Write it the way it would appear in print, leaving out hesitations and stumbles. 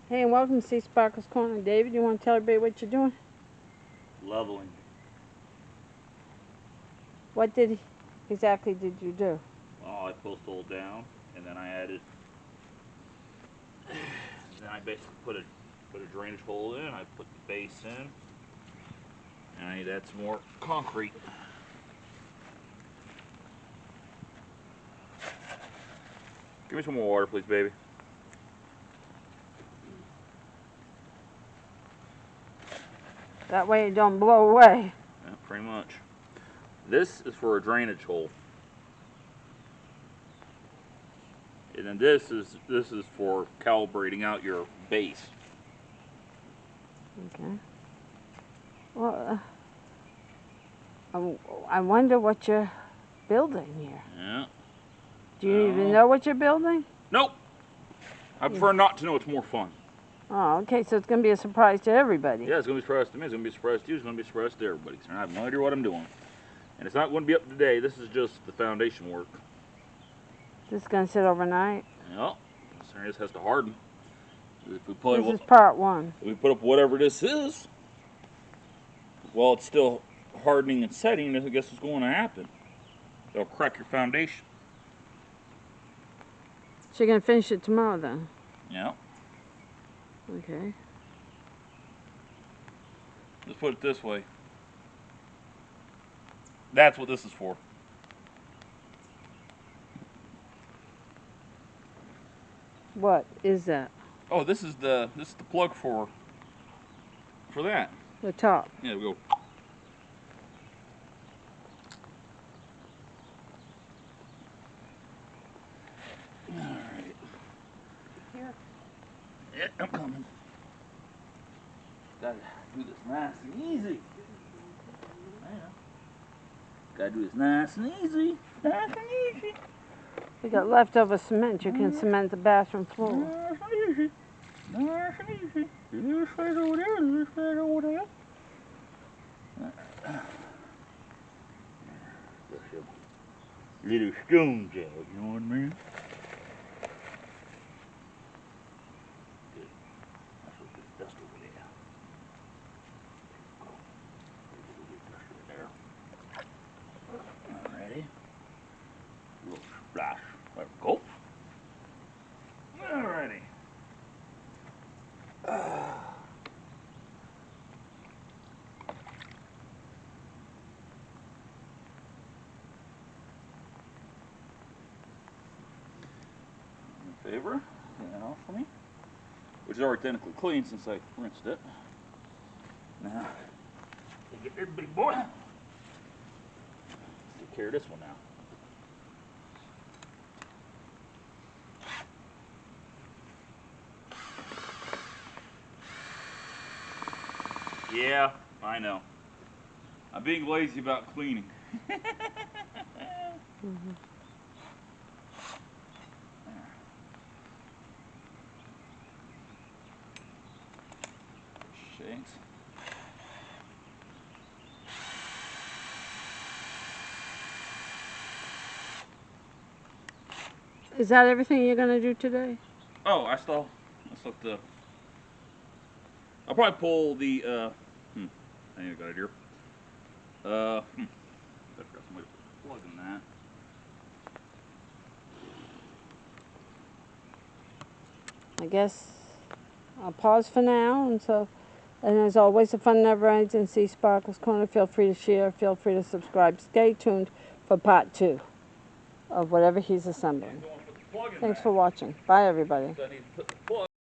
Hey, and welcome to seasparkles Corner. David, you want to tell everybody what you're doing? Leveling. What exactly did you do? Well, I post hole down, and then I added. Then I basically put a drainage hole in. I put the base in, and I add some more concrete. Give me some more water, please, baby. That way it don't blow away. Yeah, pretty much. This is for a drainage hole, and then this is for calibrating out your base. Okay. Well, I wonder what you're building here. Yeah. Do you even know what you're building? Nope. I prefer not to know. It's more fun. Oh, okay. So it's going to be a surprise to everybody. Yeah, it's going to be a surprise to me. It's going to be a surprise to you. It's going to be a surprise to everybody. So I have no idea what I'm doing. And it's not going to be up today. This is just the foundation work. This is going to sit overnight? Yep. This has to harden. If we put This is part one. If we put up whatever this is, while it's still hardening and setting, I guess what's going to happen. It'll crack your foundation. So you're going to finish it tomorrow then? Yeah. Okay. Let's put it this way. That's what this is for. What is that? Oh, this is the plug for that. The top. Yeah, we go. Alright. Here. Yeah, I'm coming. Gotta do this nice and easy. Yeah. Gotta do this nice and easy. Nice and easy. We got leftover cement. You can cement the bathroom floor. Nice and easy. Nice and easy. Do this right over there, do this right over there. Little stones out, you know what I mean? Good. That's what this dust over there. Alrighty. A little splash. There we go. Alrighty. In favor? Clean that off for me. Which is already technically clean since I rinsed it. Now, get this big boy. Let's take care of this one now. Yeah, I know. I'm being lazy about cleaning. Shanks. Is that everything you're going to do today? Oh, I still have to. I'll probably pull the, I think I got it here. I forgot somebody to plug in that. I guess I'll pause for now. And as always, the fun never ends in seasparkles Corner. Feel free to share. Feel free to subscribe. Stay tuned for part 2 of whatever he's assembling. Thanks for watching. Bye, everybody. So I need to put the plug